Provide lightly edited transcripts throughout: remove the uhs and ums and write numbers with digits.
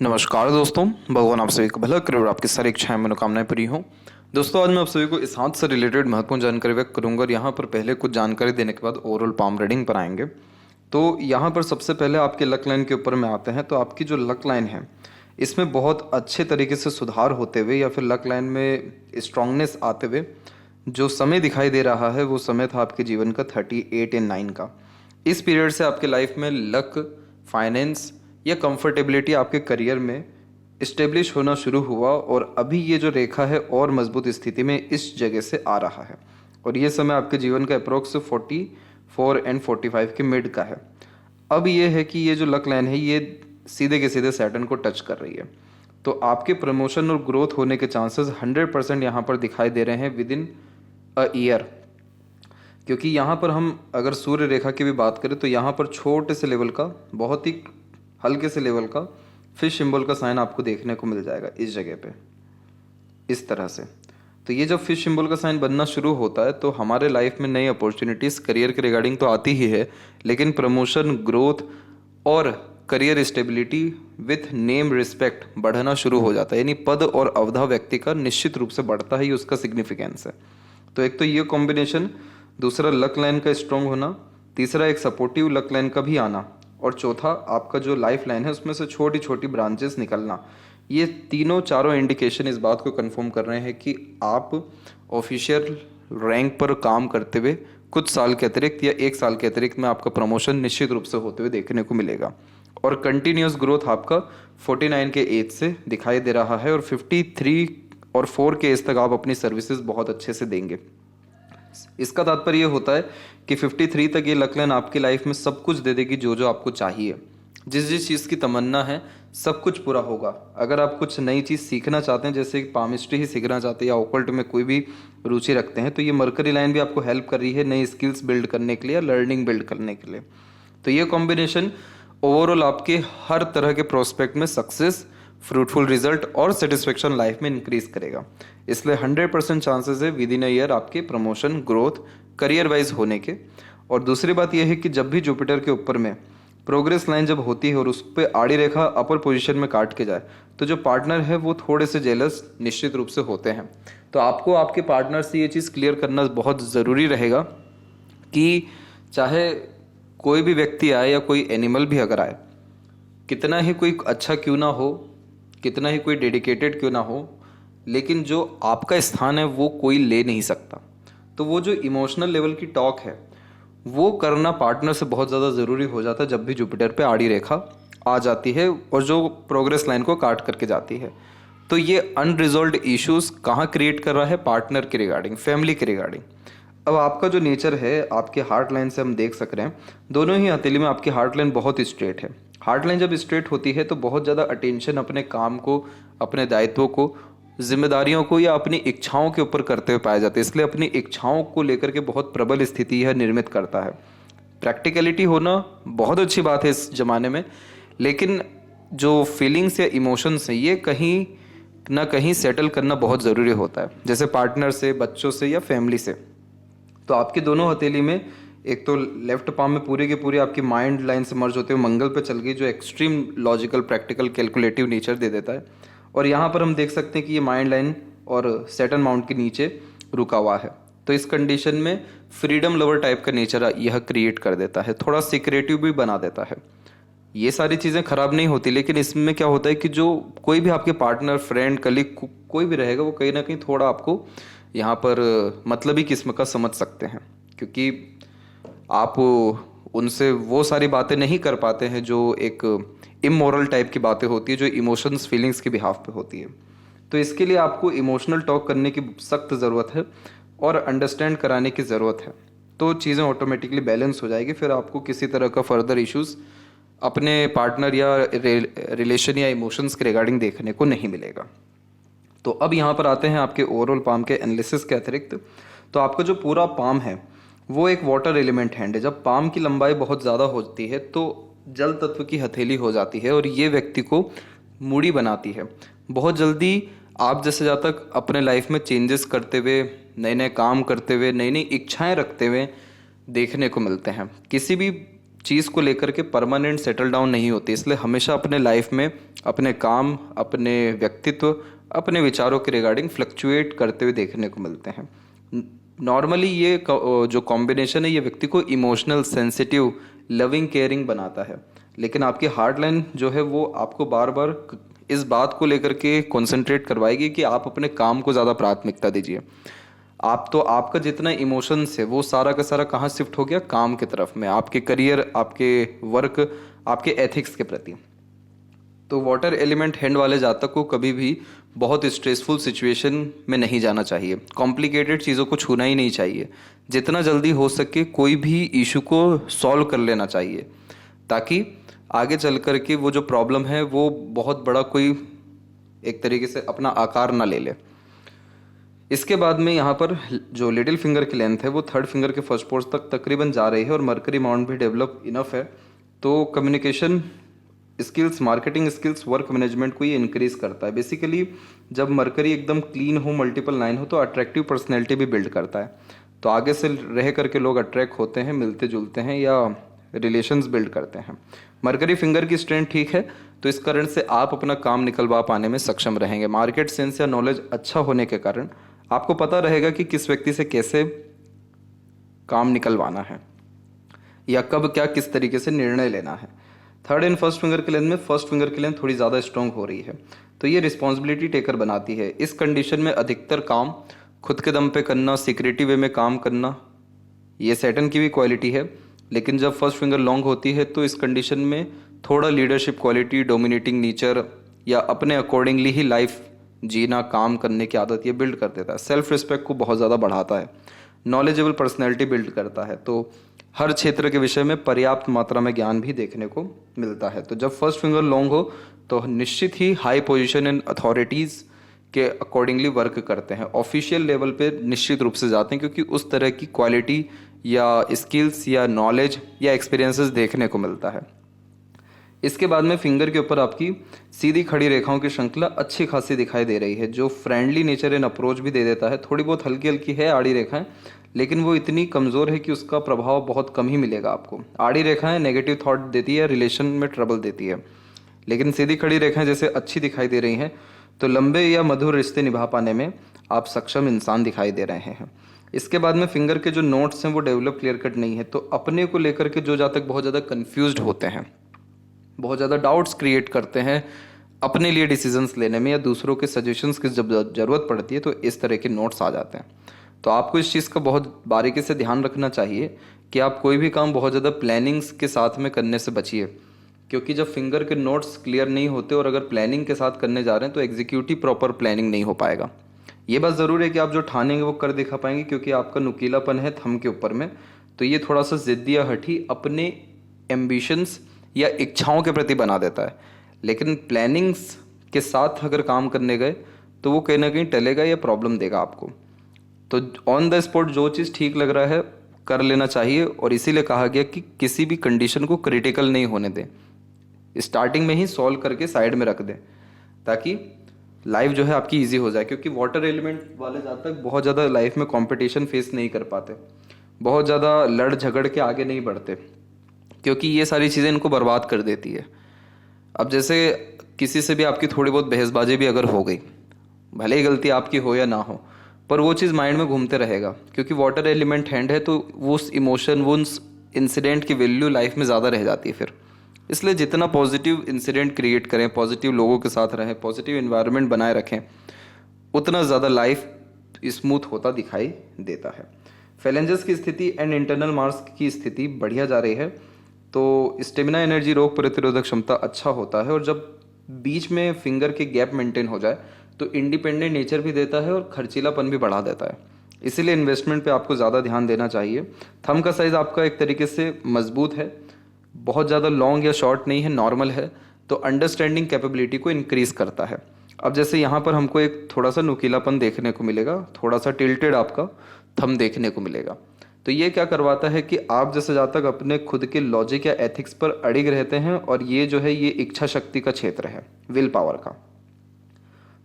नमस्कार दोस्तों, भगवान आप सभी को भला करे और आपकी सारी इच्छाएं मनोकामनाएं पूरी हों। दोस्तों, आज मैं आप सभी को इस हाथ से रिलेटेड महत्वपूर्ण जानकारी व्यक्त करूंगा और यहाँ पर पहले कुछ जानकारी देने के बाद ओवरऑल पाम रीडिंग पर आएंगे। तो यहाँ पर सबसे पहले आपके लक लाइन के ऊपर में आते हैं। तो आपकी जो लक लाइन है इसमें बहुत अच्छे तरीके से सुधार होते हुए या फिर लक लाइन में स्ट्रांगनेस आते हुए जो समय दिखाई दे रहा है वो समय था आपके जीवन का 38 और 9 का। इस पीरियड से आपके लाइफ में लक, फाइनेंस या कंफर्टेबिलिटी आपके करियर में इस्टेब्लिश होना शुरू हुआ और अभी ये जो रेखा है और मजबूत स्थिति में इस जगह से आ रहा है और ये समय आपके जीवन का अप्रोक्स 44 और 45 के मिड का है। अब ये है कि ये जो लक लाइन है ये सीधे के सीधे सैटर्न को टच कर रही है। तो आपके प्रमोशन और ग्रोथ होने के चांसेस 100% यहाँ पर दिखाई दे रहे हैं विद इन अ ईयर। क्योंकि यहाँ पर हम अगर सूर्य रेखा की भी बात करें तो यहाँ पर छोटे से लेवल का, बहुत ही हल्के से लेवल का फिश सिंबल का साइन आपको देखने को मिल जाएगा इस जगह पे, इस तरह से। तो ये जब फिश सिंबल का साइन बनना शुरू होता है तो हमारे लाइफ में नई अपॉर्चुनिटीज़ करियर के रिगार्डिंग तो आती ही है, लेकिन प्रमोशन, ग्रोथ और career stability with name respect बढ़ना शुरू हो जाता है। यानी पद और अवधा व्यक्ति का निश्चित रूप से बढ़ता है, ये उसका सिग्निफिकेंस है। तो एक तो ये कॉम्बिनेशन, दूसरा लक लाइन का स्ट्रॉन्ग होना, तीसरा एक सपोर्टिव लक लाइन का भी आना, और चौथा आपका जो लाइफ लाइन है उसमें से छोटी छोटी ब्रांचेस निकलना। ये तीनों चारों इंडिकेशन इस बात को कंफर्म कर रहे हैं कि आप ऑफिशियल रैंक पर काम करते हुए कुछ साल के अतिरिक्त या 1 साल के अतिरिक्त में आपका प्रमोशन निश्चित रूप से होते हुए देखने को मिलेगा और कंटिन्यूस ग्रोथ आपका 49 के एज से दिखाई दे रहा है और 53 और 4 के एज तक आप अपनी सर्विसेज बहुत अच्छे से देंगे। इसका तात्पर्य ये होता है कि 53 तक ये लक लाइन आपकी लाइफ में सब कुछ दे देगी जो जो आपको चाहिए। जिस जिस चीज़ की तमन्ना है सब कुछ पूरा होगा। अगर आप कुछ नई चीज़ सीखना चाहते हैं, जैसे पामिस्ट्री ही सीखना चाहते हैं या ऑकल्ट में कोई भी रुचि रखते हैं, तो ये मरकरी लाइन भी आपको हेल्प कर रही है नई स्किल्स बिल्ड करने के लिए या लर्निंग बिल्ड करने के लिए। तो ये कॉम्बिनेशन ओवरऑल आपके हर तरह के प्रोस्पेक्ट में सक्सेस, फ्रूटफुल रिजल्ट और सेटिस्फेक्शन लाइफ में इंक्रीज करेगा। इसलिए 100% चांसेस है विद इन अ ईयर आपके प्रमोशन, ग्रोथ, करियर वाइज होने के। और दूसरी बात यह है कि जब भी जुपिटर के ऊपर में प्रोग्रेस लाइन जब होती है और उस पर आड़ी रेखा अपर पोजीशन में काट के जाए तो जो पार्टनर है वो थोड़े से जेलस निश्चित रूप से होते हैं। तो आपको आपके पार्टनर से ये चीज़ क्लियर करना बहुत ज़रूरी रहेगा कि चाहे कोई भी व्यक्ति आए या कोई एनिमल भी अगर आए, कितना ही कोई अच्छा क्यों ना हो, कितना ही कोई डेडिकेटेड क्यों ना हो, लेकिन जो आपका स्थान है वो कोई ले नहीं सकता। तो वो जो इमोशनल लेवल की टॉक है वो करना पार्टनर से बहुत ज़्यादा ज़रूरी हो जाता है जब भी जुपिटर पे आड़ी रेखा आ जाती है और जो प्रोग्रेस लाइन को काट करके जाती है। तो ये अनरिजॉल्व्ड इश्यूज कहाँ क्रिएट कर रहा है? पार्टनर के रिगार्डिंग, फैमिली के रिगार्डिंग। अब आपका जो नेचर है, आपके हार्ट लाइन से हम देख सक रहे हैं दोनों ही हथेली में आपकी हार्ट लाइन बहुत स्ट्रेट है। हार्ट लाइन जब स्ट्रेट होती है तो बहुत ज़्यादा अटेंशन अपने काम को, अपने दायित्वों को, जिम्मेदारियों को या अपनी इच्छाओं के ऊपर करते हुए पाया जाता है। इसलिए अपनी इच्छाओं को लेकर के बहुत प्रबल स्थिति यह निर्मित करता है। प्रैक्टिकलिटी होना बहुत अच्छी बात है इस जमाने में, लेकिन जो फीलिंग्स या इमोशंस हैं ये कहीं ना कहीं सेटल करना बहुत ज़रूरी होता है, जैसे पार्टनर से, बच्चों से या फैमिली से। तो आपके दोनों हथेली में एक तो लेफ्ट पाम में पूरी की पूरी आपकी माइंड लाइन से मर्ज होते हुए मंगल पे चल गई, जो extreme logical, practical, calculative nature दे देता है। और यहाँ पर हम देख सकते हैं कि ये माइंड लाइन और सैटर्न माउंट के नीचे रुका हुआ है। तो इस कंडीशन में फ्रीडम लवर टाइप का नेचर यह क्रिएट कर देता है, थोड़ा सीक्रेटिव भी बना देता है। ये सारी चीज़ें खराब नहीं होती, लेकिन इसमें क्या होता है कि जो कोई भी आपके पार्टनर, फ्रेंड, कलीग कोई भी रहेगा वो कहीं ना कहीं थोड़ा आपको यहाँ पर मतलबी किस्म का समझ सकते हैं, क्योंकि आप उनसे वो सारी बातें नहीं कर पाते हैं जो एक इमोरल टाइप की बातें होती है, जो इमोशंस, फीलिंग्स के बिहाफ पे होती है। तो इसके लिए आपको इमोशनल टॉक करने की सख्त ज़रूरत है और अंडरस्टैंड कराने की ज़रूरत है। तो चीज़ें ऑटोमेटिकली बैलेंस हो जाएगी, फिर आपको किसी तरह का फर्दर इश्यूज़ अपने पार्टनर या रिलेशन या इमोशंस के रिगार्डिंग देखने को नहीं मिलेगा। तो अब यहाँ पर आते हैं आपके ओवरऑल पाम के एनालिसिस के अतिरिक्त। तो आपका जो पूरा पाम है वो एक वाटर एलिमेंट हैंड है। जब पाम की लंबाई बहुत ज़्यादा होती है तो जल तत्व की हथेली हो जाती है और ये व्यक्ति को मूडी बनाती है। बहुत जल्दी आप जैसे जहाँ तक अपने लाइफ में चेंजेस करते हुए, नए नए काम करते हुए, नई नई इच्छाएं रखते हुए देखने को मिलते हैं। किसी भी चीज़ को लेकर के परमानेंट सेटल डाउन नहीं होती, इसलिए हमेशा अपने लाइफ में अपने काम, अपने व्यक्तित्व, अपने विचारों के रिगार्डिंग फ्लक्चुएट करते हुए देखने को मिलते हैं। नॉर्मली ये जो कॉम्बिनेशन है ये व्यक्ति को इमोशनल, सेंसिटिव, लविंग, केयरिंग बनाता है, लेकिन आपकी हार्ड लाइन जो है वो आपको बार बार इस बात को लेकर के कॉन्सेंट्रेट करवाएगी कि आप अपने काम को ज़्यादा प्राथमिकता दीजिए। आप तो आपका जितना इमोशंस है वो सारा का सारा कहाँ शिफ्ट हो गया, काम की तरफ में, आपके करियर, आपके वर्क, आपके एथिक्स के प्रति। तो वाटर एलिमेंट हैंड वाले जातक को कभी भी बहुत स्ट्रेसफुल सिचुएशन में नहीं जाना चाहिए, कॉम्प्लिकेटेड चीज़ों को छूना ही नहीं चाहिए। जितना जल्दी हो सके कोई भी इशू को सॉल्व कर लेना चाहिए, ताकि आगे चल कर के वो जो प्रॉब्लम है वो बहुत बड़ा कोई एक तरीके से अपना आकार ना ले ले। इसके बाद में यहाँ पर जो लिटिल फिंगर की लेंथ है वो थर्ड फिंगर के फर्स्ट पोर्स तक तकरीबन जा रही है और मरकरी माउंट भी डेवलप इनफ है, तो communication skills, marketing skills, work management को ये इंक्रीज करता है। बेसिकली जब मरकरी एकदम क्लीन हो, मल्टीपल लाइन हो, तो अट्रैक्टिव पर्सनैलिटी भी बिल्ड करता है, तो आगे से रह करके लोग अट्रैक्ट होते हैं, मिलते जुलते हैं या रिलेशंस बिल्ड करते हैं। मरकरी फिंगर की स्ट्रेंथ ठीक है, तो इस कारण से आप अपना काम निकलवा पाने में सक्षम रहेंगे। मार्केट सेंस या नॉलेज अच्छा होने के कारण आपको पता रहेगा कि किस व्यक्ति से कैसे काम निकलवाना है या कब क्या किस तरीके से निर्णय लेना है। थर्ड एंड फर्स्ट फिंगर की लेंथ में फर्स्ट फिंगर की लेंथ थोड़ी ज़्यादा स्ट्रांग हो रही है, तो ये रिस्पॉन्सिबिलिटी टेकर बनाती है। इस कंडीशन में अधिकतर काम खुद के दम पे करना, सीक्रेटिव वे में काम करना, ये सैटर्न की भी क्वालिटी है। लेकिन जब फर्स्ट फिंगर लॉन्ग होती है तो इस कंडीशन में थोड़ा लीडरशिप क्वालिटी, डोमिनेटिंग नेचर या अपने अकॉर्डिंगली ही लाइफ जीना, काम करने की आदत ये बिल्ड कर देता है। सेल्फ रिस्पेक्ट को बहुत ज़्यादा बढ़ाता है, नॉलेजेबल पर्सनैलिटी बिल्ड करता है, तो हर क्षेत्र के विषय में पर्याप्त मात्रा में ज्ञान भी देखने को मिलता है। तो जब फर्स्ट फिंगर लॉन्ग हो तो निश्चित ही हाई पोजीशन एंड अथॉरिटीज़ के अकॉर्डिंगली वर्क करते हैं, ऑफिशियल लेवल पे निश्चित रूप से जाते हैं, क्योंकि उस तरह की क्वालिटी या स्किल्स या नॉलेज या एक्सपीरियंसेस देखने को मिलता है। इसके बाद में फिंगर के ऊपर आपकी सीधी खड़ी रेखाओं की श्रृंखला अच्छी खासी दिखाई दे रही है, जो फ्रेंडली नेचर एंड अप्रोच भी दे देता है। थोड़ी बहुत हल्की हल्की है आड़ी रेखाएं, लेकिन वो इतनी कमज़ोर है कि उसका प्रभाव बहुत कम ही मिलेगा आपको। आड़ी रेखाएं नेगेटिव थॉट देती है, रिलेशन में ट्रबल देती है, लेकिन सीधी खड़ी रेखाएं जैसे अच्छी दिखाई दे रही हैं तो लंबे या मधुर रिश्ते निभा पाने में आप सक्षम इंसान दिखाई दे रहे हैं। इसके बाद में फिंगर के जो नोट्स हैं वो डेवलप क्लियर कट नहीं है, तो अपने को लेकर के जो जातक बहुत ज़्यादा कन्फ्यूज्ड होते हैं, बहुत ज़्यादा डाउट्स क्रिएट करते हैं अपने लिए डिसीजंस लेने में या दूसरों के सजेशंस की जब ज़रूरत पड़ती है, तो इस तरह के नोट्स आ जाते हैं। तो आपको इस चीज़ का बहुत बारीकी से ध्यान रखना चाहिए कि आप कोई भी काम बहुत ज़्यादा प्लानिंग्स के साथ में करने से बचिए, क्योंकि जब फिंगर के नोट्स क्लियर नहीं होते और अगर प्लानिंग के साथ करने जा रहे हैं तो एग्जीक्यूटिव प्रॉपर प्लानिंग नहीं हो पाएगा। ये बात ज़रूर है कि आप जो ठानेंगे वो कर दिखा पाएंगे, क्योंकि आपका नुकीलापन है थंब के ऊपर में, तो ये थोड़ा सा ज़िद्दी या हठी अपने एम्बिशंस या इच्छाओं के प्रति बना देता है। लेकिन प्लानिंग्स के साथ अगर काम करने गए तो वो कहीं ना कहीं टलेगा या प्रॉब्लम देगा आपको। तो ऑन द स्पॉट जो चीज़ ठीक लग रहा है कर लेना चाहिए, और इसीलिए कहा गया कि किसी भी कंडीशन को क्रिटिकल नहीं होने दें, स्टार्टिंग में ही सॉल्व करके साइड में रख दें, ताकि लाइफ जो है आपकी इजी हो जाए। क्योंकि वाटर एलिमेंट वाले जातक बहुत ज़्यादा लाइफ में कंपटीशन फेस नहीं कर पाते, बहुत ज़्यादा लड़ झगड़ के आगे नहीं बढ़ते, क्योंकि ये सारी चीज़ें इनको बर्बाद कर देती है। अब जैसे किसी से भी आपकी थोड़ी बहुत बहसबाजी भी अगर हो गई, भले ही गलती आपकी हो या ना हो, पर वो चीज़ माइंड में घूमते रहेगा, क्योंकि वाटर एलिमेंट हैंड है, तो वो उस इमोशन, वो उस इंसिडेंट की वैल्यू लाइफ में ज़्यादा रह जाती है फिर। इसलिए जितना पॉजिटिव इंसिडेंट क्रिएट करें, पॉजिटिव लोगों के साथ रहें, पॉजिटिव इन्वायरमेंट बनाए रखें, उतना ज़्यादा लाइफ स्मूथ होता दिखाई देता है। फैलेंजेस की स्थिति एंड इंटरनल मार्क्स की स्थिति बढ़िया जा रही है, तो स्टेमिना, एनर्जी, रोग प्रतिरोधक क्षमता अच्छा होता है, और जब बीच में फिंगर के गैप मेंटेन हो जाए तो इंडिपेंडेंट नेचर भी देता है और खर्चीलापन भी बढ़ा देता है। इसीलिए इन्वेस्टमेंट पे आपको ज़्यादा ध्यान देना चाहिए। थंब का साइज़ आपका एक तरीके से मजबूत है, बहुत ज़्यादा लॉन्ग या शॉर्ट नहीं है, नॉर्मल है, तो अंडरस्टैंडिंग कैपेबिलिटी को इंक्रीज करता है। अब जैसे यहाँ पर हमको एक थोड़ा सा नुकीलापन देखने को मिलेगा, थोड़ा सा टिल्टेड आपका थंब देखने को मिलेगा, तो ये क्या करवाता है कि आप जैसे जातक अपने खुद के लॉजिक या एथिक्स पर अड़िग रहते हैं, और ये जो है ये इच्छा शक्ति का क्षेत्र है, विल पावर का।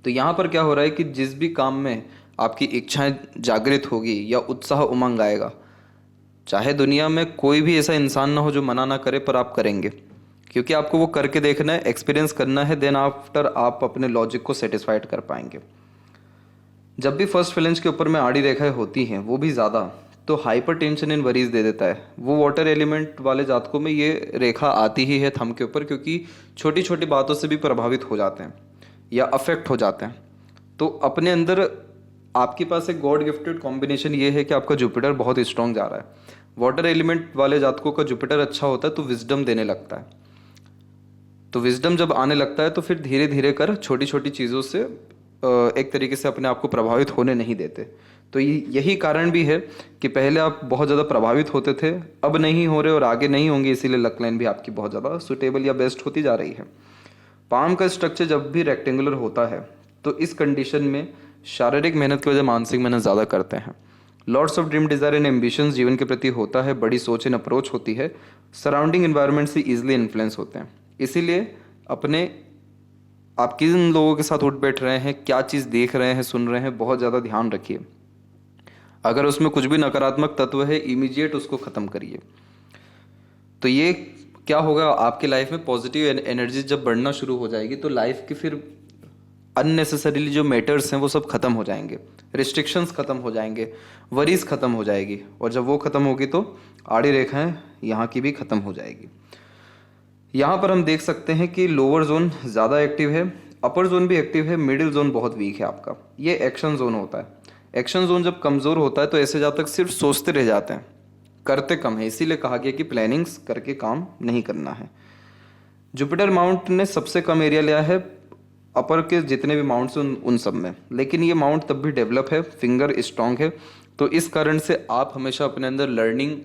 तो यहाँ पर क्या हो रहा है कि जिस भी काम में आपकी इच्छाएं जागृत होगी या उत्साह उमंग आएगा, चाहे दुनिया में कोई भी ऐसा इंसान ना हो जो मना ना करे, पर आप करेंगे, क्योंकि आपको वो करके देखना है, एक्सपीरियंस करना है, देन आफ्टर आप अपने लॉजिक को सेटिस्फाइड कर पाएंगे। जब भी फर्स्ट फ्लैंज के ऊपर में आड़ी रेखाएं होती हैं, वो भी ज़्यादा, तो हाइपर टेंशन इन वरीज दे देता है। वो वाटर एलिमेंट वाले जातकों में ये रेखा आती ही है थंब के ऊपर, क्योंकि छोटी छोटी बातों से भी प्रभावित हो जाते हैं या अफेक्ट हो जाते हैं। तो अपने अंदर आपके पास एक गॉड गिफ्टेड कॉम्बिनेशन ये है कि आपका जुपिटर बहुत स्ट्रांग जा रहा है। वाटर एलिमेंट वाले जातकों का जुपिटर अच्छा होता है तो विजडम देने लगता है। तो विजडम जब आने लगता है तो फिर धीरे धीरे कर छोटी छोटी चीज़ों से एक तरीके से अपने आप को प्रभावित होने नहीं देते। तो यही कारण भी है कि पहले आप बहुत ज़्यादा प्रभावित होते थे, अब नहीं हो रहे और आगे नहीं होंगे, इसीलिए लक लाइन भी आपकी बहुत ज़्यादा सुटेबल या बेस्ट होती जा रही है। पाम का स्ट्रक्चर जब भी रेक्टेंगुलर होता है तो इस कंडीशन में शारीरिक मेहनत की वजह मानसिक मेहनत ज़्यादा करते हैं। Lots of dream desire and ambitions जीवन के प्रति होता है, बड़ी सोच एंड अप्रोच होती है, सराउंडिंग इन्वायरमेंट से ईजिली इन्फ्लुएंस होते हैं। इसीलिए अपने आप किन लोगों के साथ उठ बैठ रहे हैं, क्या चीज़ देख रहे हैं, सुन रहे हैं, बहुत ज़्यादा ध्यान रखिए। अगर उसमें कुछ भी नकारात्मक तत्व है, इमीडिएट उसको ख़त्म करिए। तो ये क्या होगा, आपके लाइफ में पॉजिटिव एनर्जी जब बढ़ना शुरू हो जाएगी तो लाइफ की फिर अननेसेसरीली जो मैटर्स हैं वो सब खत्म हो जाएंगे, रिस्ट्रिक्शंस खत्म हो जाएंगे, वरीज खत्म हो जाएगी, और जब वो खत्म होगी तो आड़ी रेखाएं यहाँ की भी खत्म हो जाएगी। यहाँ पर हम देख सकते हैं कि लोअर जोन ज़्यादा एक्टिव है, अपर जोन भी एक्टिव है, मिडिल जोन बहुत वीक है आपका। ये एक्शन जोन होता है। एक्शन जोन जब कमज़ोर होता है तो ऐसे जातक सिर्फ सोचते रह जाते हैं, करते कम है। इसीलिए कहा गया कि प्लानिंग्स करके काम नहीं करना है। जुपिटर माउंट ने सबसे कम एरिया लिया है अपर के जितने भी माउंट्स उन सब में, लेकिन ये माउंट तब भी डेवलप है, फिंगर स्ट्रांग है। तो इस कारण से आप हमेशा अपने अंदर लर्निंग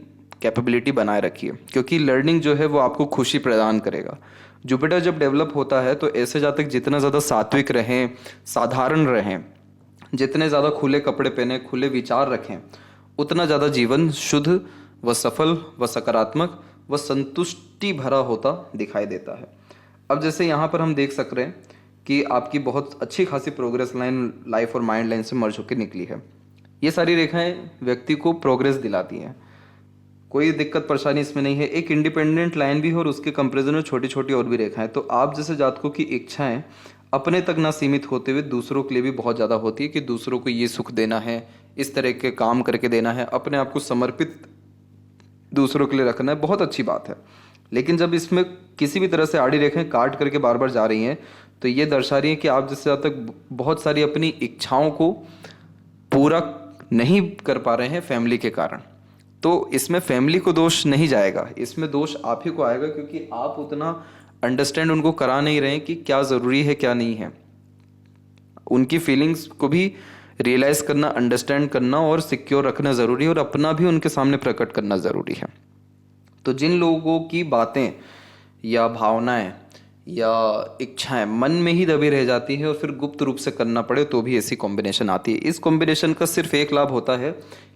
कैपेबिलिटी बनाए रखिए, क्योंकि लर्निंग जो है वो आपको खुशी प्रदान करेगा। जुपिटर जब डेवलप होता है तो ऐसे जातक जितना ज़्यादा सात्विक रहें, साधारण रहें, जितने ज़्यादा खुले कपड़े पहने, खुले विचार रखें, उतना ज़्यादा जीवन शुद्ध व सफल व सकारात्मक व संतुष्टि भरा होता दिखाई देता है। अब जैसे यहाँ पर हम देख सक रहे हैं कि आपकी बहुत अच्छी खासी प्रोग्रेस लाइन लाइफ और माइंड लाइन से मर्ज होकर निकली है। ये सारी रेखाएं व्यक्ति को प्रोग्रेस दिलाती हैं, कोई दिक्कत परेशानी इसमें नहीं है। एक इंडिपेंडेंट लाइन भी है और उसके कंपैरिजन में छोटी छोटी और भी रेखाएं। तो आप जैसे जातकों की इच्छाएं अपने तक ना सीमित होते हुए दूसरों के लिए भी बहुत ज़्यादा होती है कि दूसरों को ये सुख देना है, इस तरह के काम करके देना है, अपने आप को समर्पित दूसरों के लिए रखना है, बहुत अच्छी बात है। लेकिन जब इसमें किसी भी तरह से आड़ी रेखाएं काट करके बार बार जा रही हैं तो ये दर्शा रही है कि आप जैसे तक बहुत सारी अपनी इच्छाओं को पूरा नहीं कर पा रहे हैं फैमिली के कारण। तो इसमें फैमिली को दोष नहीं जाएगा, इसमें दोष आप ही को आएगा, क्योंकि आप उतना अंडरस्टैंड उनको करा नहीं रहे हैं कि क्या ज़रूरी है क्या नहीं है। उनकी फीलिंग्स को भी रियलाइज़ करना, अंडरस्टैंड करना और सिक्योर रखना ज़रूरी है, और अपना भी उनके सामने प्रकट करना ज़रूरी है। तो जिन लोगों की बातें या भावनाएं या इच्छाएं मन में ही दबी रह जाती है और फिर गुप्त रूप से करना पड़े तो भी ऐसी कॉम्बिनेशन आती है। इस कॉम्बिनेशन का सिर्फ एक लाभ होता है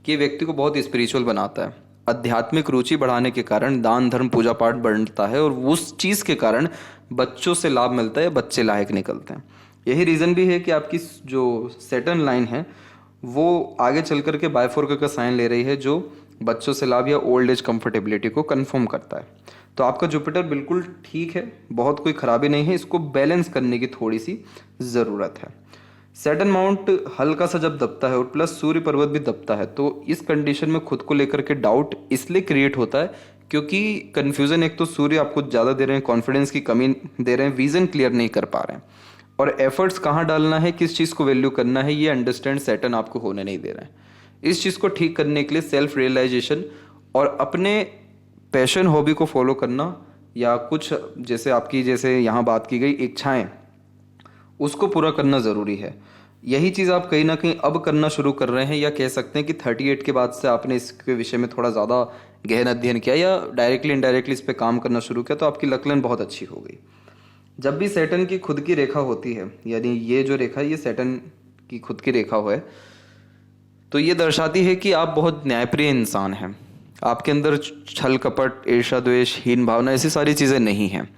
कि व्यक्ति को बहुत स्पिरिचुअल बनाता है। आध्यात्मिक रुचि बढ़ाने के कारण दान धर्म पूजा पाठ बढ़ता है और उस चीज़ के कारण बच्चों से लाभ मिलता है, बच्चे लायक निकलते हैं। यही रीज़न भी है कि आपकी जो सैटर्न लाइन है वो आगे चल कर के बायफोर्क का साइन ले रही है, जो बच्चों से लाभ या ओल्ड एज कंफर्टेबिलिटी को कंफर्म करता है। तो आपका जुपिटर बिल्कुल ठीक है, बहुत कोई खराबी नहीं है, इसको बैलेंस करने की थोड़ी सी ज़रूरत है। सैटर्न माउंट हल्का सा जब दबता है और प्लस सूर्य पर्वत भी दबता है तो इस कंडीशन में खुद को लेकर के डाउट इसलिए क्रिएट होता है क्योंकि कन्फ्यूज़न, एक तो सूर्य आपको ज़्यादा दे रहे हैं, कॉन्फिडेंस की कमी दे रहे हैं, विज़न क्लियर नहीं कर पा रहे हैं, और एफर्ट्स कहाँ डालना है, किस चीज़ को वैल्यू करना है, ये अंडरस्टैंड सैटर्न आपको होने नहीं दे रहे हैं। इस चीज़ को ठीक करने के लिए सेल्फ रियलाइजेशन और अपने पैशन हॉबी को फॉलो करना, या कुछ जैसे आपकी जैसे यहाँ बात की गई इच्छाएं, उसको पूरा करना ज़रूरी है। यही चीज़ आप कहीं ना कहीं अब करना शुरू कर रहे हैं, या कह सकते हैं कि 38 के बाद से आपने इसके विषय में थोड़ा ज़्यादा गहन अध्ययन किया या डायरेक्टली इनडायरेक्टली इस पर काम करना शुरू किया, तो आपकी लक लाइन बहुत अच्छी हो गई। जब भी सैटर्न की खुद की रेखा होती है, यानी ये जो रेखा है ये सैटर्न की खुद की रेखा है, तो ये दर्शाती है कि आप बहुत न्यायप्रिय इंसान हैं। आपके अंदर छल कपट, ईर्ष्या द्वेष, हीन भावना, ऐसी सारी चीज़ें नहीं हैं।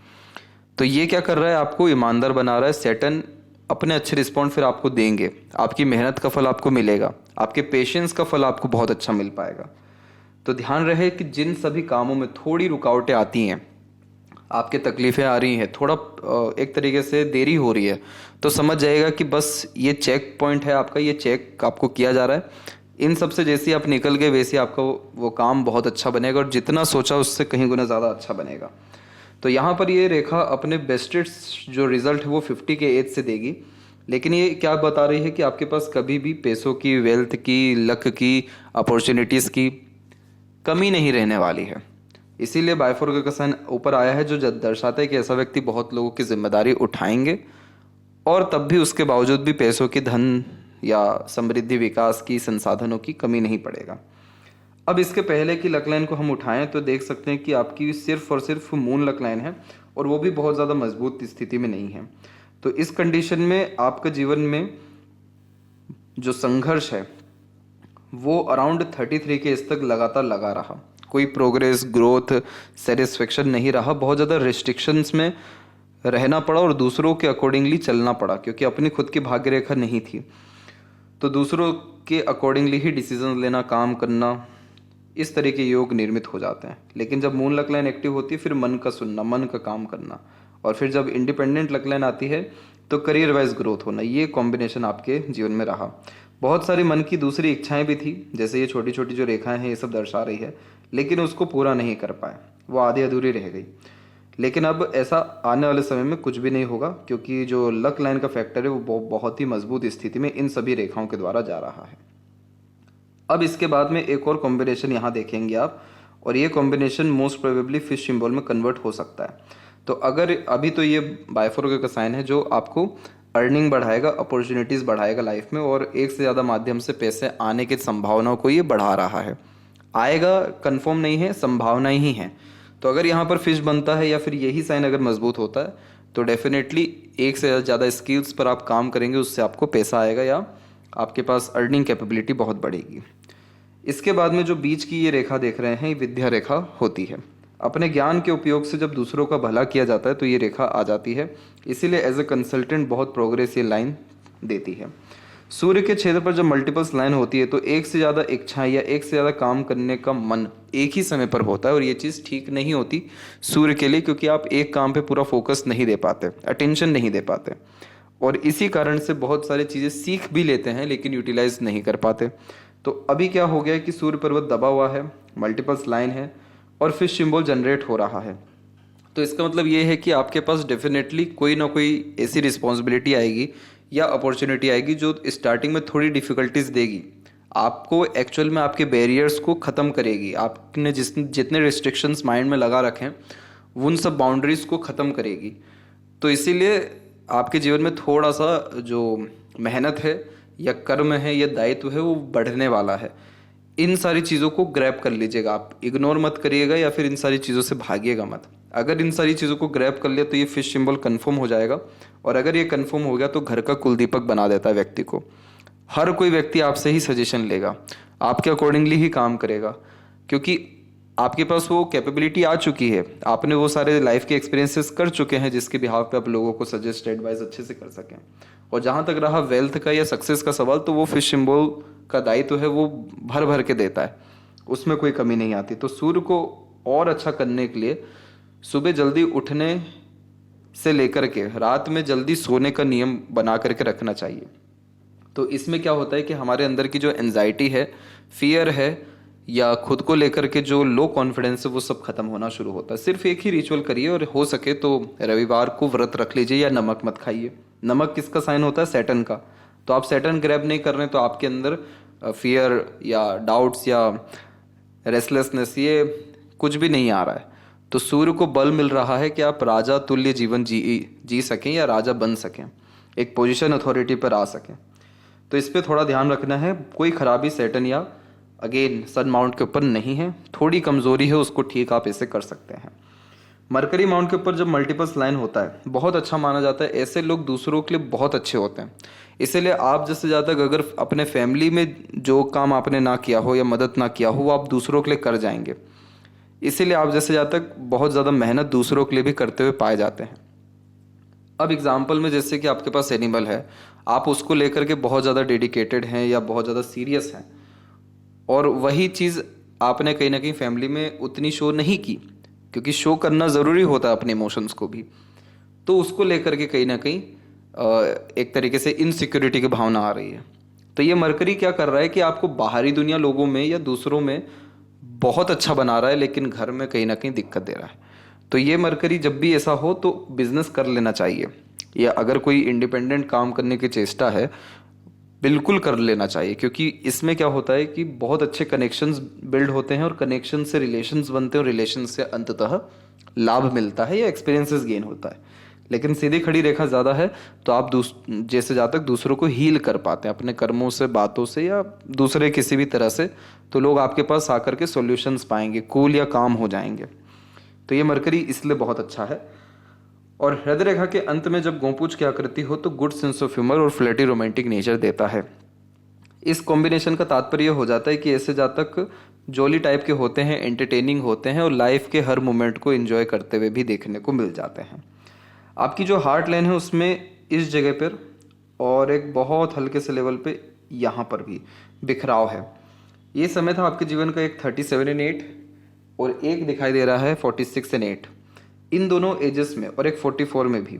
तो ये क्या कर रहा है, आपको ईमानदार बना रहा है। सैटर्न अपने अच्छे रिस्पॉन्ड फिर आपको देंगे, आपकी मेहनत का फल आपको मिलेगा, आपके पेशेंस का फल आपको बहुत अच्छा मिल पाएगा। तो ध्यान रहे कि जिन सभी कामों में थोड़ी रुकावटें आती हैं, आपके तकलीफ़ें आ रही हैं, थोड़ा एक तरीके से देरी हो रही है, तो समझ जाएगा कि बस ये चेक पॉइंट है आपका, ये चेक आपको किया जा रहा है। इन सब से जैसे ही आप निकल गए वैसे ही आपका वो काम बहुत अच्छा बनेगा और जितना सोचा उससे कहीं गुना ज़्यादा अच्छा बनेगा। तो यहाँ पर ये रेखा अपने बेस्टेड जो रिजल्ट है वो 50 के एज से देगी, लेकिन ये क्या बता रही है कि आपके पास कभी भी पैसों की, वेल्थ की, लक की, अपॉर्चुनिटीज़ की कमी नहीं रहने वाली है। इसीलिए बाइफोरल का साइन ऊपर आया है, जो दर्शाता है कि ऐसा व्यक्ति बहुत लोगों की जिम्मेदारी उठाएंगे और तब भी उसके बावजूद भी पैसों की, धन या समृद्धि, विकास की, संसाधनों की कमी नहीं पड़ेगा। अब इसके पहले की लक लाइन को हम उठाएं तो देख सकते हैं कि आपकी सिर्फ और सिर्फ मून लक लाइन है और वो भी बहुत ज़्यादा मजबूत स्थिति में नहीं है। तो इस कंडीशन में आपका जीवन में जो संघर्ष है वो अराउंड 33 के एज तक लगातार लगा रहा। कोई प्रोग्रेस, ग्रोथ, सेटिस्फेक्शन नहीं रहा। बहुत ज़्यादा रिस्ट्रिक्शंस में रहना पड़ा और दूसरों के अकॉर्डिंगली चलना पड़ा, क्योंकि अपनी खुद की भाग्य रेखा नहीं थी। तो दूसरों के अकॉर्डिंगली ही डिसीजन लेना, काम करना, इस तरह के योग निर्मित हो जाते हैं। लेकिन जब मून लक लाइन एक्टिव होती है फिर मन का सुनना, मन का काम करना, और फिर जब इंडिपेंडेंट लक लाइन आती है तो करियर वाइज ग्रोथ होना, ये कॉम्बिनेशन आपके जीवन में रहा। बहुत सारी मन की दूसरी इच्छाएं भी थी, जैसे ये छोटी छोटी जो रेखाएं हैं ये सब दर्शा रही है, लेकिन उसको पूरा नहीं कर पाए, वो आधी अधूरी रह गई। लेकिन अब ऐसा आने वाले समय में कुछ भी नहीं होगा, क्योंकि जो लक लाइन का फैक्टर है वो बहुत ही मजबूत स्थिति में इन सभी रेखाओं के द्वारा जा रहा है। अब इसके बाद में एक और कॉम्बिनेशन यहाँ देखेंगे आप, और ये combination most probably fish symbol में कन्वर्ट हो सकता है। तो अगर अभी तो ये बाइफोरल का साइन है जो आपको अर्निंग बढ़ाएगा, अपॉर्चुनिटीज़ बढ़ाएगा लाइफ में, और एक से ज़्यादा माध्यम से पैसे आने की संभावनाओं को ये बढ़ा रहा है। आएगा कंफर्म नहीं है, संभावनाएं ही हैं। तो अगर यहाँ पर फिश बनता है या फिर यही साइन अगर मजबूत होता है तो डेफिनेटली एक से ज़्यादा स्किल्स पर आप काम करेंगे, उससे आपको पैसा आएगा या आपके पास अर्निंग कैपेबिलिटी बहुत बढ़ेगी। इसके बाद में जो बीच की ये रेखा देख रहे हैं, ये विद्या रेखा होती है। अपने ज्ञान के उपयोग से जब दूसरों का भला किया जाता है तो ये रेखा आ जाती है, इसीलिए एज ए कंसल्टेंट बहुत प्रोग्रेस ये लाइन देती है। सूर्य के क्षेत्र पर जब मल्टीपल्स लाइन होती है तो एक से ज़्यादा इच्छाएं या एक से ज़्यादा काम करने का मन एक ही समय पर होता है, और ये चीज़ ठीक नहीं होती सूर्य के लिए, क्योंकि आप एक काम पे पूरा फोकस नहीं दे पाते, अटेंशन नहीं दे पाते, और इसी कारण से बहुत सारी चीज़ें सीख भी लेते हैं लेकिन यूटिलाइज नहीं कर पाते। तो अभी क्या हो गया है कि सूर्य पर्वत दबा हुआ है, मल्टीपल्स लाइन है और फिश सिंबल जनरेट हो रहा है। तो इसका मतलब ये है कि आपके पास डेफिनेटली कोई ना कोई ऐसी रिस्पॉन्सिबिलिटी आएगी या अपॉर्चुनिटी आएगी जो स्टार्टिंग में थोड़ी डिफिकल्टीज देगी, आपको एक्चुअल में आपके बैरियर्स को ख़त्म करेगी। आपने जितने रिस्ट्रिक्शंस माइंड में लगा रखे हैं उन सब बाउंड्रीज को ख़त्म करेगी। तो इसीलिए आपके जीवन में थोड़ा सा जो मेहनत है या कर्म है या दायित्व है वो बढ़ने वाला है। इन सारी चीज़ों को ग्रैब कर लीजिएगा, आप इग्नोर मत करिएगा या फिर इन सारी चीज़ों से भागिएगा मत। अगर इन सारी चीज़ों को ग्रैब कर लिया तो ये फिश सिंबल कंफर्म हो जाएगा, और अगर ये कंफर्म हो गया तो घर का कुलदीपक बना देता है व्यक्ति को। हर कोई व्यक्ति आपसे ही सजेशन लेगा, आपके अकॉर्डिंगली ही काम करेगा, क्योंकि आपके पास वो कैपेबिलिटी आ चुकी है, आपने वो सारे लाइफ के एक्सपीरियंसेस कर चुके हैं जिसके बिहाफ पे आप लोगों को सजेस्ट, एडवाइस अच्छे से कर सकें। और जहाँ तक रहा वेल्थ का या सक्सेस का सवाल, तो वो फिश सिंबल का दायित्व है, वो भर भर के देता है, उसमें कोई कमी नहीं आती। तो सूर्य को और अच्छा करने के लिए सुबह जल्दी उठने से लेकर के रात में जल्दी सोने का नियम बना करके रखना चाहिए। तो इसमें क्या होता है कि हमारे अंदर की जो एंजाइटी है, फियर है, या खुद को लेकर के जो लो कॉन्फिडेंस है, वो सब खत्म होना शुरू होता है। सिर्फ एक ही रिचुअल करिए, और हो सके तो रविवार को व्रत रख लीजिए या नमक मत खाइए। नमक किसका साइन होता है? सैटर्न का। तो आप सैटर्न ग्रैब नहीं कर रहे तो आपके अंदर फियर या डाउट्स या रेस्टलेसनेस ये कुछ भी नहीं आ रहा है। तो सूर्य को बल मिल रहा है कि आप राजा तुल्य जीवन जी सकें या राजा बन सकें, एक पोजीशन अथॉरिटी पर आ सकें। तो इस पर थोड़ा ध्यान रखना है। कोई खराबी सैटर्न या अगेन सन माउंट के ऊपर नहीं है, थोड़ी कमजोरी है, उसको ठीक आप ऐसे कर सकते हैं। मरकरी माउंट के ऊपर जब मल्टीपल्स लाइन होता है बहुत अच्छा माना जाता है। ऐसे लोग दूसरों के लिए बहुत अच्छे होते हैं। इसीलिए आप जैसे ज़्यादा अगर अपने फैमिली में जो काम आपने ना किया हो या मदद ना किया हो वो आप दूसरों के लिए कर जाएंगे। इसीलिए आप जैसे ज़्यादा बहुत ज़्यादा मेहनत दूसरों के लिए भी करते हुए पाए जाते हैं। अब एग्जाम्पल में जैसे कि आपके पास एनिमल है, आप उसको लेकर के बहुत ज़्यादा डेडिकेटेड हैं या बहुत ज़्यादा सीरियस हैं, और वही चीज़ आपने कहीं ना कहीं फैमिली में उतनी शो नहीं की, क्योंकि शो करना ज़रूरी होता है अपने इमोशंस को भी। तो उसको लेकर के कहीं ना कहीं एक तरीके से इनसिक्योरिटी की भावना आ रही है। तो ये मरकरी क्या कर रहा है कि आपको बाहरी दुनिया लोगों में या दूसरों में बहुत अच्छा बना रहा है, लेकिन घर में कहीं ना कहीं दिक्कत दे रहा है। तो ये मरकरी जब भी ऐसा हो तो बिजनेस कर लेना चाहिए, या अगर कोई इंडिपेंडेंट काम करने की चेष्टा है बिल्कुल कर लेना चाहिए, क्योंकि इसमें क्या होता है कि बहुत अच्छे कनेक्शंस बिल्ड होते हैं और कनेक्शन से रिलेशंस बनते हैं और रिलेशन से अंततः लाभ मिलता है या एक्सपीरियंसेस गेन होता है। लेकिन सीधी खड़ी रेखा ज़्यादा है तो आप जैसे जहाँ तक दूसरों को हील कर पाते हैं अपने कर्मों से, बातों से या दूसरे किसी भी तरह से, तो लोग आपके पास आकर के सॉल्यूशंस पाएंगे, कूल या काम हो जाएंगे। तो ये मरकरी इसलिए बहुत अच्छा है। और हृदय रेखा के अंत में जब गोपूज की आकृति हो तो गुड सेंस ऑफ ह्यूमर और फ्लर्टी रोमांटिक नेचर देता है। इस कॉम्बिनेशन का तात्पर्य हो जाता है कि ऐसे जातक जॉली टाइप के होते हैं, एंटरटेनिंग होते हैं और लाइफ के हर मोमेंट को एंजॉय करते हुए भी देखने को मिल जाते हैं। आपकी जो हार्ट लाइन है उसमें इस जगह पर और एक बहुत हल्के से लेवल पे यहाँ पर भी बिखराव है। ये समय था आपके जीवन का एक 37 एंड 8 और एक दिखाई दे रहा है 46 एंड 8। इन दोनों एजेस में और एक 44 में भी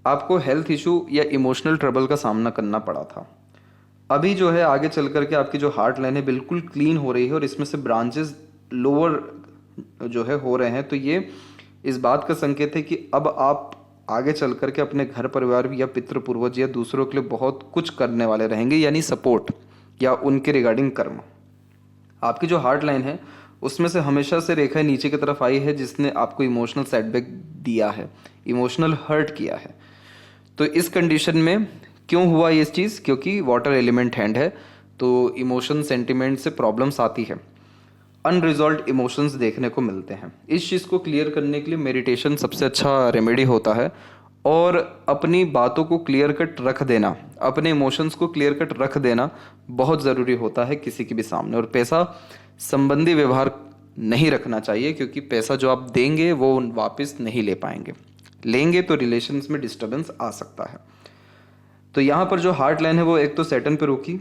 आपको हेल्थ इशू या इमोशनल ट्रबल का सामना करना पड़ा था। अभी जो है आगे चल करके आपकी जो हार्ट लाइन है बिल्कुल क्लीन हो रही है और इसमें से ब्रांचेस लोअर जो है हो रहे हैं। तो ये इस बात का संकेत है कि अब आप आगे चल करके अपने घर परिवार या पितृ पूर्वज या दूसरों के लिए बहुत कुछ करने वाले रहेंगे, यानी सपोर्ट या उनके रिगार्डिंग कर्म। आपकी जो हार्ट लाइन है उसमें से हमेशा से रेखा नीचे की तरफ आई है जिसने आपको इमोशनल सेटबैक दिया है, इमोशनल हर्ट किया है। तो इस कंडीशन में क्यों हुआ ये चीज़? क्योंकि वाटर एलिमेंट हैंड है तो इमोशन सेंटिमेंट से प्रॉब्लम्स आती है, अनरिजॉल्व इमोशंस देखने को मिलते हैं। इस चीज़ को क्लियर करने के लिए मेडिटेशन सबसे अच्छा रेमेडी होता है और अपनी बातों को क्लियर कट रख देना, अपने इमोशंस को क्लियर कट रख देना बहुत ज़रूरी होता है किसी के भी सामने। और पैसा संबंधी व्यवहार नहीं रखना चाहिए, क्योंकि पैसा जो आप देंगे वो वापस नहीं ले पाएंगे, लेंगे तो रिलेशंस में डिस्टर्बेंस आ सकता है। तो यहाँ पर जो हार्ट लाइन है वो एक तो सैटर्न पे रुकी,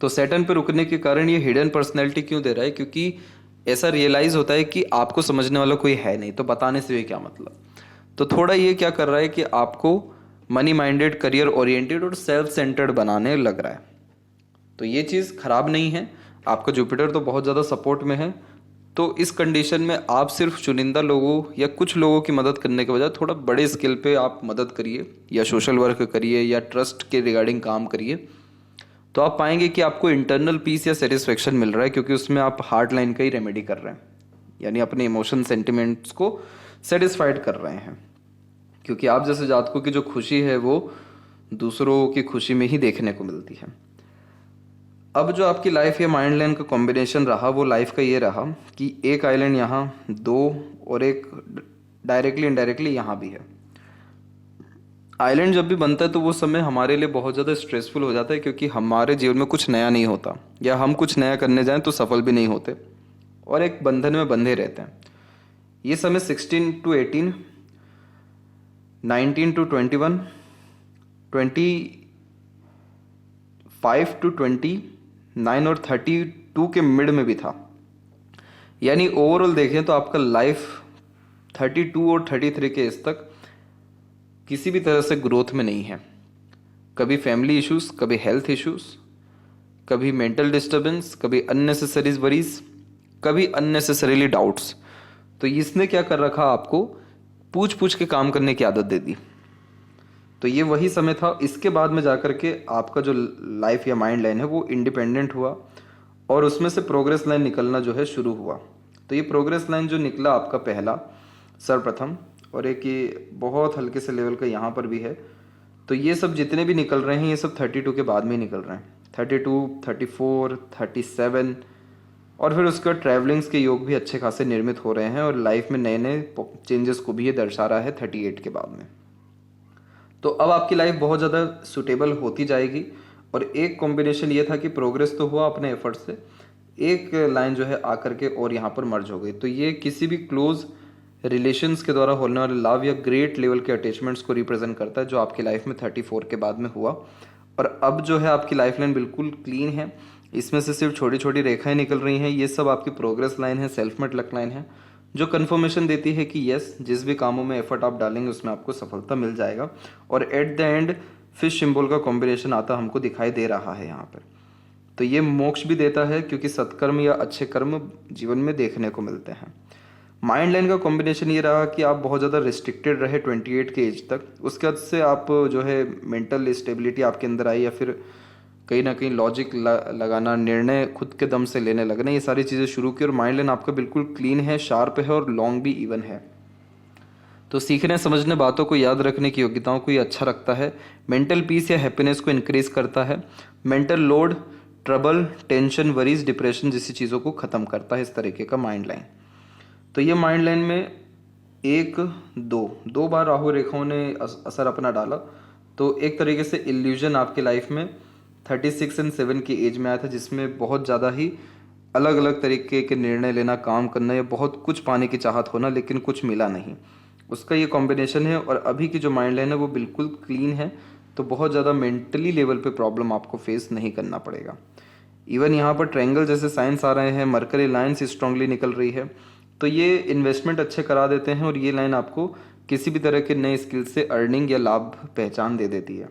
तो सैटर्न पे रुकने के कारण ये हिडन पर्सनैलिटी क्यों दे रहा है? क्योंकि ऐसा रियलाइज होता है कि आपको समझने वाला कोई है नहीं, तो बताने से भी क्या मतलब। तो थोड़ा ये क्या कर रहा है कि आपको मनी माइंडेड, करियर ओरिएंटेड और सेल्फ सेंटर्ड बनाने लग रहा है। तो ये चीज़ खराब नहीं है, आपका जुपिटर तो बहुत ज़्यादा सपोर्ट में है। तो इस कंडीशन में आप सिर्फ चुनिंदा लोगों या कुछ लोगों की मदद करने के बजाय थोड़ा बड़े स्केल पे आप मदद करिए या सोशल वर्क करिए या ट्रस्ट के रिगार्डिंग काम करिए, तो आप पाएंगे कि आपको इंटरनल पीस या सेटिस्फेक्शन मिल रहा है, क्योंकि उसमें आप हार्ट लाइन का ही रेमेडी कर रहे हैं, यानी अपने इमोशन सेंटिमेंट्स को सेटिस्फाइड कर रहे हैं। क्योंकि आप जैसे जातकों की जो खुशी है वो दूसरों की खुशी में ही देखने को मिलती है। अब जो आपकी लाइफ या माइंड लाइन का कॉम्बिनेशन रहा वो लाइफ का ये रहा कि एक आइलैंड यहाँ, दो, और एक डायरेक्टली इनडायरेक्टली यहाँ भी है। आइलैंड जब भी बनता है तो वो समय हमारे लिए बहुत ज़्यादा स्ट्रेसफुल हो जाता है, क्योंकि हमारे जीवन में कुछ नया नहीं होता या हम कुछ नया करने जाएं तो सफल भी नहीं होते और एक बंधन में बंधे रहते हैं। ये समय 16 to 18, 19 to 21, 25 to 29 और 32 के मिड में भी था। यानी ओवरऑल देखें तो आपका लाइफ 32 और 33 के एज तक किसी भी तरह से ग्रोथ में नहीं है। कभी फैमिली इश्यूज, कभी हेल्थ इश्यूज, कभी मेंटल डिस्टर्बेंस, कभी अननेसेसरी वरीज, कभी अननेसेसरीली डाउट्स। तो इसने क्या कर रखा, आपको पूछ पूछ के काम करने की आदत दे दी। तो ये वही समय था। इसके बाद में जाकर के आपका जो लाइफ या माइंड लाइन है वो इंडिपेंडेंट हुआ और उसमें से प्रोग्रेस लाइन निकलना जो है शुरू हुआ। तो ये प्रोग्रेस लाइन जो निकला आपका पहला सर्वप्रथम, और एक ये बहुत हल्के से लेवल का यहाँ पर भी है। तो ये सब जितने भी निकल रहे हैं ये सब 32 के बाद में ही निकल रहे हैं। 32, 34, 37 और फिर उसका ट्रैवलिंग्स के योग भी अच्छे खासे निर्मित हो रहे हैं और लाइफ में नए नए चेंजेस को भी ये दर्शा रहा है 38 के बाद में। तो अब आपकी लाइफ बहुत ज़्यादा सूटेबल होती जाएगी। और एक कॉम्बिनेशन ये था कि प्रोग्रेस तो हुआ अपने एफर्ट से, एक लाइन जो है आकर के और यहाँ पर मर्ज हो गई। तो ये किसी भी क्लोज रिलेशंस के द्वारा होने वाले लव या ग्रेट लेवल के अटैचमेंट्स को रिप्रेजेंट करता है, जो आपकी लाइफ में 34 के बाद में हुआ। और अब जो है आपकी लाइफ लाइन बिल्कुल क्लीन है इसमें से सिर्फ छोटी छोटी रेखाएं निकल रही हैं, ये सब आपकी प्रोग्रेस लाइन है, सेल्फ मेड लक लाइन है, जो कन्फर्मेशन देती है कि यस, जिस भी कामों में एफर्ट आप डालेंगे उसमें आपको सफलता मिल जाएगा। और at the end fish symbol का कॉम्बिनेशन आता हमको दिखाई दे रहा है यहाँ पर। तो ये मोक्ष भी देता है, क्योंकि सत्कर्म या अच्छे कर्म जीवन में देखने को मिलते हैं। माइंड लाइन का कॉम्बिनेशन ये रहा कि आप बहुत ज़्यादा रिस्ट्रिक्टेड रहे 28 के एज तक, उसके बाद से आप जो है मेंटल स्टेबिलिटी आपके अंदर आई, या फिर कहीं ना कहीं लॉजिक लगाना, निर्णय खुद के दम से लेने लगना, ये सारी चीज़ें शुरू की। और माइंड लाइन आपका बिल्कुल क्लीन है, शार्प है और लॉन्ग भी इवन है। तो सीखने समझने, बातों को याद रखने की योग्यताओं को ये अच्छा रखता है। मेंटल पीस या हैप्पीनेस को इंक्रीज करता है। Mental load, trouble, tension, worries, depression जैसी चीज़ों को ख़त्म करता है इस तरीके का माइंड लाइन। तो ये माइंड लाइन में दो बार राहु रेखाओं ने असर अपना डाला। तो एक तरीके से इल्यूजन आपके लाइफ में 36 एंड 7 की एज में आया था, जिसमें बहुत ज़्यादा ही अलग अलग तरीके के निर्णय लेना, काम करना या बहुत कुछ पाने की चाहत होना, लेकिन कुछ मिला नहीं, उसका ये कॉम्बिनेशन है। और अभी की जो माइंड लाइन है वो बिल्कुल क्लीन है, तो बहुत ज़्यादा मेंटली लेवल पे प्रॉब्लम आपको फेस नहीं करना पड़ेगा। इवन यहाँ पर ट्रायंगल जैसे साइंस आ रहे हैं, मरकरी लाइन्स स्ट्रांगली निकल रही है, तो ये इन्वेस्टमेंट अच्छे करा देते हैं। और ये लाइन आपको किसी भी तरह के नए स्किल से अर्निंग या लाभ पहचान दे देती है।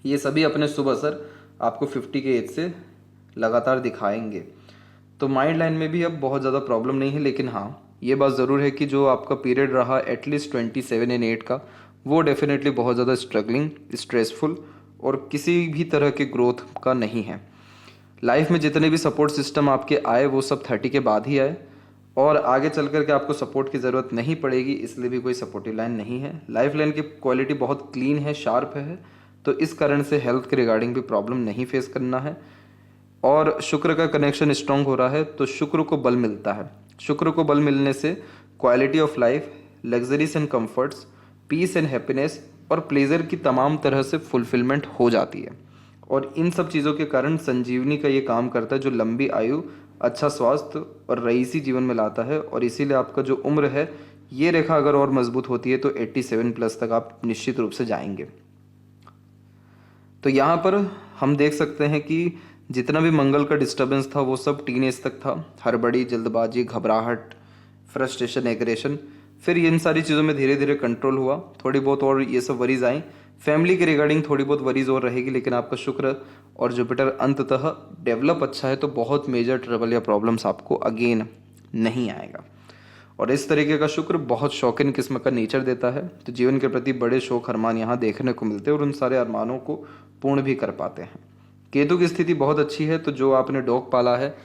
ये सभी अपने शुभ असर आपको 50 के एज से लगातार दिखाएंगे। तो माइंड लाइन में भी अब बहुत ज़्यादा प्रॉब्लम नहीं है, लेकिन हाँ, ये बात ज़रूर है कि जो आपका पीरियड रहा एटलीस्ट 27 एंड 8 का, वो डेफिनेटली बहुत ज़्यादा स्ट्रगलिंग, स्ट्रेसफुल और किसी भी तरह के ग्रोथ का नहीं है। लाइफ में जितने भी सपोर्ट सिस्टम आपके आए वो सब 30 के बाद ही आए, और आगे चल कर के आपको सपोर्ट की ज़रूरत नहीं पड़ेगी, इसलिए भी कोई सपोर्टिव लाइन नहीं है। लाइफ लाइन की क्वालिटी बहुत क्लीन है, शार्प है, तो इस कारण से हेल्थ के रिगार्डिंग भी प्रॉब्लम नहीं फेस करना है। और शुक्र का कनेक्शन स्ट्रांग हो रहा है, तो शुक्र को बल मिलता है। शुक्र को बल मिलने से quality of life, luxuries and comforts, peace and happiness और प्लेजर की तमाम तरह से फुलफिलमेंट हो जाती है। और इन सब चीज़ों के कारण संजीवनी का ये काम करता है, जो लंबी आयु, अच्छा स्वास्थ्य और रईसी जीवन में लाता है। और इसीलिए आपका जो उम्र है, ये रेखा अगर और मजबूत होती है तो 87 प्लस तक आप निश्चित रूप से जाएंगे। तो यहाँ पर हम देख सकते हैं कि जितना भी मंगल का डिस्टर्बेंस था वो सब टीनेज तक था। हड़बड़ी, जल्दबाजी, घबराहट, फ्रस्ट्रेशन, एग्रेशन, फिर इन सारी चीज़ों में धीरे धीरे कंट्रोल हुआ। थोड़ी बहुत और ये सब वरीज आई। फैमिली के रिगार्डिंग थोड़ी बहुत वरीज और रहेगी, लेकिन आपका शुक्र और जुपिटर अंततः डेवलप अच्छा है, तो बहुत मेजर ट्रबल या प्रॉब्लम्स आपको अगेन नहीं आएगा। और इस तरीके का शुक्र बहुत शौकीन किस्म का नेचर देता है, तो जीवन के प्रति बड़े शौक अरमान यहाँ देखने को मिलते हैं और उन सारे अरमानों को पूर्ण भी कर पाते हैं। केतु की स्थिति बहुत अच्छी है, तो जो आपने डॉग पाला है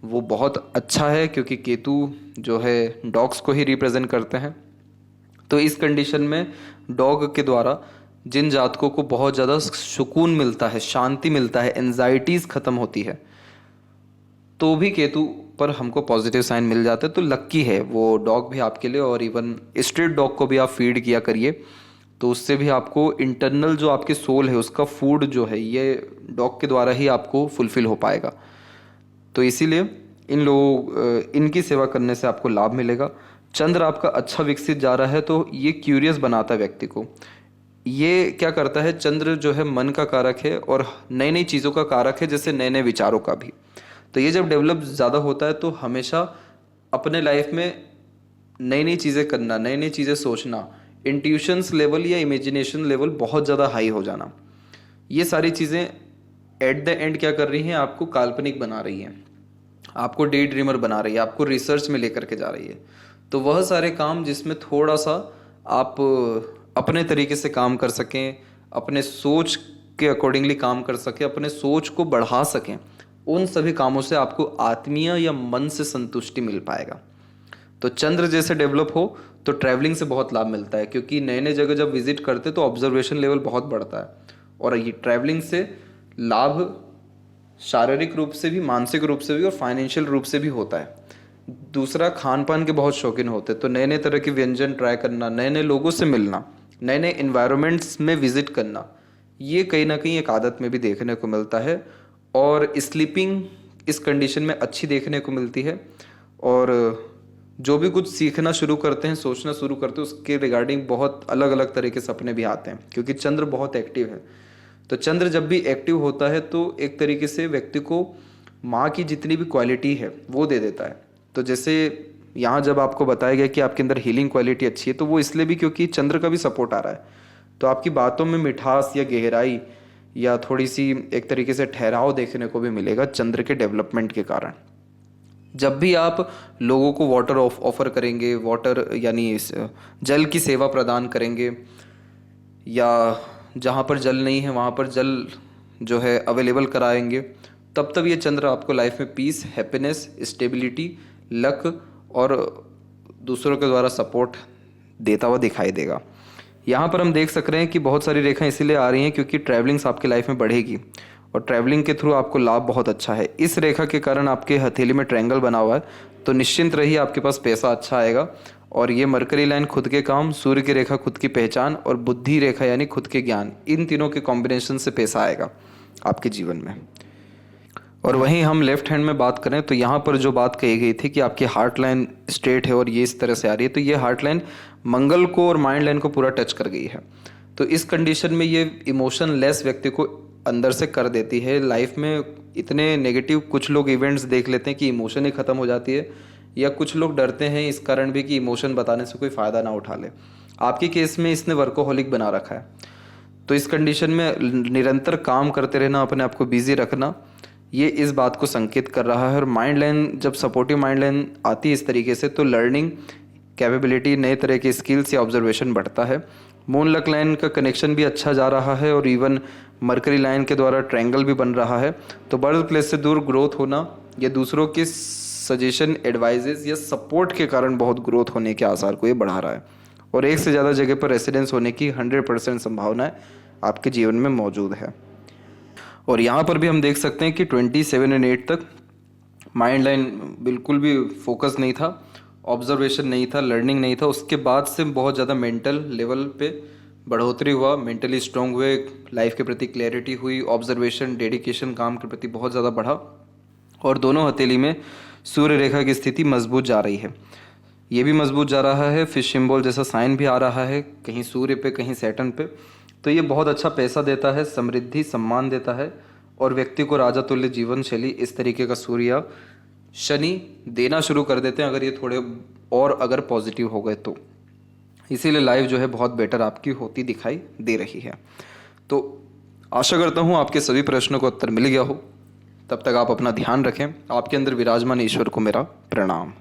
वो बहुत अच्छा है, क्योंकि केतु जो है डॉग्स को ही रिप्रेजेंट करते हैं। तो इस कंडीशन में डॉग के द्वारा जिन जातकों को बहुत ज़्यादा सुकून मिलता है, शांति मिलता है, एंजाइटीज़ ख़त्म होती है, तो भी केतु पर हमको पॉजिटिव साइन मिल जाते हैं। तो लक्की है वो डॉग भी आपके लिए। और इवन स्ट्रीट डॉग को भी आप फीड किया करिए, तो उससे भी आपको इंटरनल जो आपके सोल है उसका फूड जो है ये डॉग के द्वारा ही आपको फुलफिल हो पाएगा। तो इसीलिए इनकी सेवा करने से आपको लाभ मिलेगा। चंद्र आपका अच्छा विकसित जा रहा है, तो ये क्यूरियस बनाता है व्यक्ति को। ये क्या करता है, चंद्र जो है मन का कारक है और नई नई चीज़ों का कारक है, जैसे नए नए विचारों का भी। तो ये जब डेवलप ज़्यादा होता है तो हमेशा अपने लाइफ में नई नई चीज़ें करना, नई नई चीज़ें सोचना, इंट्यूशंस लेवल या इमेजिनेशन लेवल बहुत ज़्यादा हाई हो जाना, ये सारी चीज़ें एट द एंड क्या कर रही हैं, आपको काल्पनिक बना रही हैं, आपको डे ड्रीमर बना रही है, आपको रिसर्च में लेकर के जा रही है। तो वह सारे काम जिसमें थोड़ा सा आप अपने तरीके से काम कर सकें, अपने सोच के अकॉर्डिंगली काम कर सकें, अपने सोच को बढ़ा सकें, उन सभी कामों से आपको आत्मीय या मन से संतुष्टि मिल पाएगा। तो चंद्र जैसे डेवलप हो तो ट्रैवलिंग से बहुत लाभ मिलता है, क्योंकि नए नए जगह जब विजिट करते तो ऑब्जर्वेशन लेवल बहुत बढ़ता है। और ये ट्रैवलिंग से लाभ शारीरिक रूप से भी, मानसिक रूप से भी और फाइनेंशियल रूप से भी होता है। दूसरा, खान पान के बहुत शौकीन होते हैं, तो नए नए तरह के व्यंजन ट्राई करना, नए नए लोगों से मिलना, नए नए इन्वायरमेंट्स में विजिट करना, ये कहीं ना कहीं एक आदत में भी देखने को मिलता है। और स्लीपिंग इस कंडीशन में अच्छी देखने को मिलती है। और जो भी कुछ सीखना शुरू करते हैं, सोचना शुरू करते हैं, उसके रिगार्डिंग बहुत अलग अलग तरह के सपने भी आते हैं, क्योंकि चंद्र बहुत एक्टिव है। तो चंद्र जब भी एक्टिव होता है तो एक तरीके से व्यक्ति को माँ की जितनी भी क्वालिटी है वो दे देता है। तो जैसे यहाँ जब आपको बताया गया कि आपके अंदर हीलिंग क्वालिटी अच्छी है, तो वो इसलिए भी क्योंकि चंद्र का भी सपोर्ट आ रहा है। तो आपकी बातों में मिठास या गहराई या थोड़ी सी एक तरीके से ठहराव देखने को भी मिलेगा चंद्र के डेवलपमेंट के कारण। जब भी आप लोगों को वाटर ऑफर करेंगे, वाटर यानी जल की सेवा प्रदान करेंगे, या जहाँ पर जल नहीं है वहाँ पर जल जो है अवेलेबल कराएंगे, तब तब ये चंद्र आपको लाइफ में पीस, हैप्पीनेस, स्टेबिलिटी, लक और दूसरों के द्वारा सपोर्ट देता हुआ दिखाई देगा। यहाँ पर हम देख सक रहे हैं कि बहुत सारी रेखाएं इसीलिए आ रही हैं क्योंकि ट्रैवलिंग्स आपके लाइफ में बढ़ेगी और ट्रैवलिंग के थ्रू आपको लाभ बहुत अच्छा है। इस रेखा के कारण आपके हथेली में ट्रायंगल बना हुआ है, तो निश्चिंत रहिए, आपके पास पैसा अच्छा आएगा। और ये मरकरी लाइन खुद के काम, सूर्य की रेखा खुद की पहचान और बुद्धि रेखा यानी खुद के ज्ञान, इन तीनों के कॉम्बिनेशन से पैसा आएगा आपके जीवन में। और वहीं हम लेफ्ट हैंड में बात करें तो यहाँ पर जो बात कही गई थी कि आपकी हार्ट लाइन स्ट्रेट है और ये इस तरह से आ रही है, तो ये हार्ट लाइन मंगल को और माइंड लाइन को पूरा टच कर गई है। तो इस कंडीशन में ये इमोशन लेस व्यक्ति को अंदर से कर देती है। लाइफ में इतने नेगेटिव कुछ लोग इवेंट्स देख लेते हैं कि इमोशन ही ख़त्म हो जाती है, या कुछ लोग डरते हैं इस कारण भी कि इमोशन बताने से कोई फ़ायदा ना उठा ले। आपके केस में इसने वर्कोहॉलिक बना रखा है, तो इस कंडीशन में निरंतर काम करते रहना, अपने आप को बिजी रखना, ये इस बात को संकेत कर रहा है। और माइंड लाइन, जब सपोर्टिव माइंड लाइन आती है इस तरीके से, तो लर्निंग कैपेबिलिटी, नए तरह के स्किल्स या ऑब्जर्वेशन बढ़ता है। मून लक लाइन का कनेक्शन भी अच्छा जा रहा है और इवन मरकरी लाइन के द्वारा ट्रायंगल भी बन रहा है। तो बर्थ प्लेस से दूर ग्रोथ होना या दूसरों के सजेशन, एडवाइजेस या सपोर्ट के कारण बहुत ग्रोथ होने के आसार को ये बढ़ा रहा है। और एक से ज़्यादा जगह पर रेसिडेंस होने की 100% संभावना आपके जीवन में मौजूद है। और यहाँ पर भी हम देख सकते हैं कि 27 और 8 तक माइंड लाइन बिल्कुल भी फोकस नहीं था, ऑब्जर्वेशन नहीं था, लर्निंग नहीं था। उसके बाद से बहुत ज़्यादा मेंटल लेवल पे बढ़ोतरी हुआ, मेंटली स्ट्रांग हुए, लाइफ के प्रति क्लैरिटी हुई, ऑब्जर्वेशन, डेडिकेशन काम के प्रति बहुत ज़्यादा बढ़ा। और दोनों हथेली में सूर्य रेखा की स्थिति मजबूत जा रही है, ये भी मजबूत जा रहा है। फिश सिंबल जैसा साइन भी आ रहा है, कहीं सूर्य पे कहीं सैटर्न पे। तो ये बहुत अच्छा पैसा देता है, समृद्धि, सम्मान देता है और व्यक्ति को राजा तुल्य जीवन शैली, इस तरीके का सूर्य शनि देना शुरू कर देते हैं अगर ये थोड़े और अगर पॉजिटिव हो गए तो। इसीलिए लाइफ जो है बहुत बेटर आपकी होती दिखाई दे रही है। तो आशा करता हूँ आपके सभी प्रश्नों का उत्तर मिल गया हो। तब तक आप अपना ध्यान रखें। आपके अंदर विराजमान ईश्वर को मेरा प्रणाम।